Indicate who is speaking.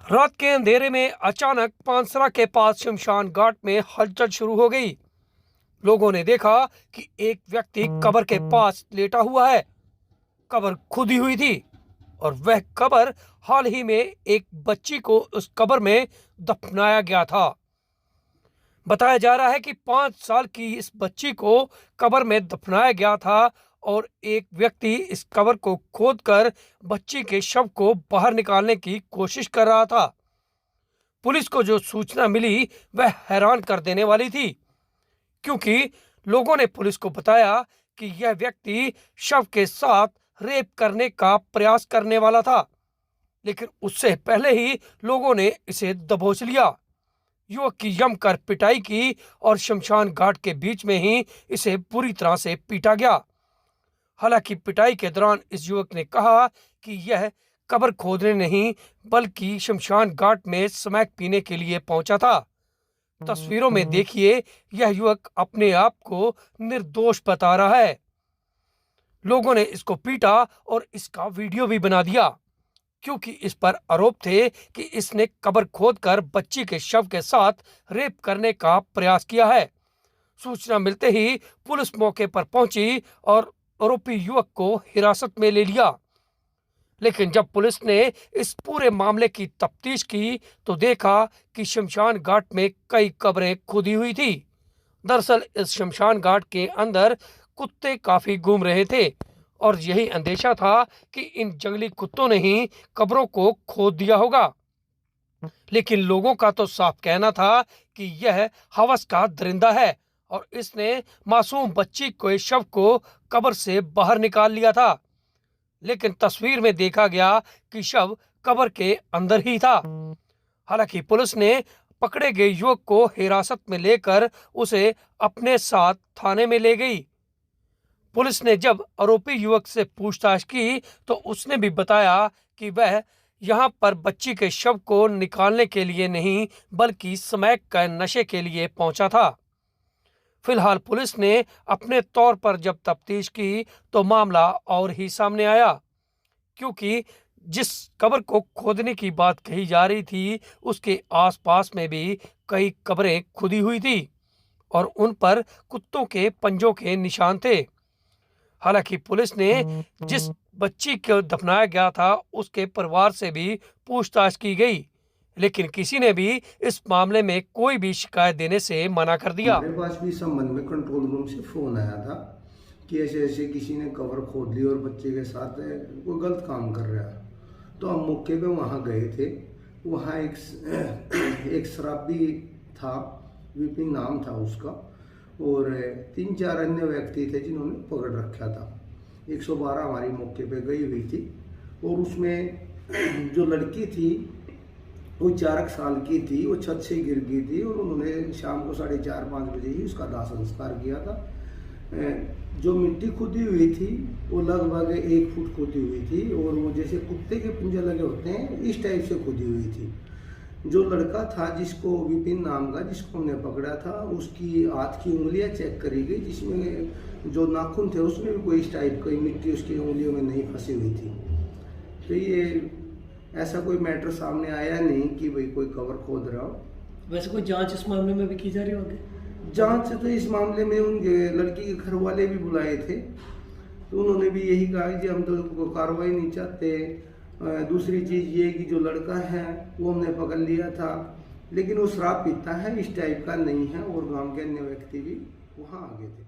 Speaker 1: रात के अंधेरे में अचानक पानसरा के पास शमशान घाट में हलचल शुरू हो गई। लोगों ने देखा कि एक व्यक्ति कब्र के पास लेटा हुआ है। कब्र खुदी हुई थी और वह कब्र हाल ही में एक बच्ची को उस कब्र में दफनाया गया था। बताया जा रहा है कि 5 साल की इस बच्ची को कब्र में दफनाया गया था और एक व्यक्ति इस कब्र को खोदकर बच्ची के शव को बाहर निकालने की कोशिश कर रहा था। पुलिस को जो सूचना मिली वह हैरान कर देने वाली थी, क्योंकि लोगों ने पुलिस को बताया कि यह व्यक्ति शव के साथ रेप करने का प्रयास करने वाला था, लेकिन उससे पहले ही लोगों ने इसे दबोच लिया। युवक की जमकर पिटाई की और शमशान घाट के बीच में ही इसे पूरी तरह से पीटा गया। हालांकि पिटाई के दौरान इस युवक ने कहा कि यह कब्र खोदने नहीं बल्कि शमशान घाट में स्मैक पीने के लिए पहुंचा था। तस्वीरों में देखिए, यह युवक अपने आप को निर्दोष बता रहा है। लोगों ने इसको पीटा और इसका वीडियो भी बना दिया, क्योंकि इस पर आरोप थे कि इसने कब्र खोदकर बच्ची के शव के साथ रेप करने का प्रयास किया है। सूचना मिलते ही पुलिस मौके पर पहुंची और आरोपी युवक को हिरासत में ले लिया। लेकिन जब पुलिस ने इस पूरे मामले की तफ्तीश की तो देखा कि शमशान घाट में कई कब्रें खुदी हुई थी। दरअसल इस शमशान घाट के अंदर कुत्ते काफी घूम रहे थे और यही अंदेशा था कि इन जंगली कुत्तों ने ही कब्रों को खोद दिया होगा। लेकिन लोगों का तो साफ कहना था कि यह हवस का दरिंदा है और इसने मासूम बच्ची के शव को कब्र से बाहर निकाल लिया था। लेकिन तस्वीर में देखा गया कि शव कब्र के अंदर ही था। हालांकि पुलिस ने पकड़े गए युवक को हिरासत में लेकर उसे अपने साथ थाने में ले गई। पुलिस ने जब आरोपी युवक से पूछताछ की तो उसने भी बताया कि वह यहां पर बच्ची के शव को निकालने के लिए नहीं बल्कि स्मैक का नशे के लिए पहुंचा था। फिलहाल पुलिस ने अपने तौर पर जब तफ्तीश की तो मामला और ही सामने आया, क्योंकि जिस कब्र को खोदने की बात कही जा रही थी उसके आसपास में भी कई कब्रें खुदी हुई थी और उन पर कुत्तों के पंजों के निशान थे। हालांकि पुलिस ने जिस बच्ची को दफनाया गया था उसके परिवार से भी पूछताछ की गई, लेकिन किसी ने भी इस मामले में कोई भी शिकायत देने से मना कर दिया।
Speaker 2: हमारे पास भी संबंध में कंट्रोल रूम से फोन आया था कि ऐसे ऐसे किसी ने कब्र खोद ली और बच्चे के साथ कोई गलत काम कर रहा है। तो हम मौके पे वहाँ गए थे। वहाँ एक शराबी था, विपिन नाम था उसका, और 3-4 अन्य व्यक्ति थे जिन्होंने पकड़ रखा था। 112 हमारी मौके पे गई हुई थी और उसमें जो लड़की थी वो 4 साल की थी। वो छत से गिर गई थी और उन्होंने शाम को 4:30-5 बजे ही उसका दाह संस्कार किया था। जो मिट्टी खुदी हुई थी वो लगभग 1 फुट खुदी हुई थी और वो जैसे कुत्ते के पंजे लगे होते हैं इस टाइप से खुदी हुई थी। जो लड़का था जिसको विपिन नाम का, जिसको हमने पकड़ा था, उसकी हाथ की उंगलियां चेक करी गई, जिसमें जो नाखून थे उसमें भी कोई इस टाइप की मिट्टी उसकी उंगलियों में नहीं फंसी हुई थी। तो ये ऐसा कोई मैटर सामने आया नहीं कि भाई कोई कब्र खोद रहा हो।
Speaker 3: वैसे कोई जांच इस मामले में भी की जा रही होगी?
Speaker 2: जांच तो इस मामले में उनके लड़की के घर वाले भी बुलाए थे, तो उन्होंने भी यही कहा कि हम तो कार्रवाई नहीं चाहते। दूसरी चीज़ ये कि जो लड़का है वो हमने पकड़ लिया था, लेकिन वो शराब पीता है, इस टाइप का नहीं है, और गांव के अन्य व्यक्ति भी वहाँ आ गए थे।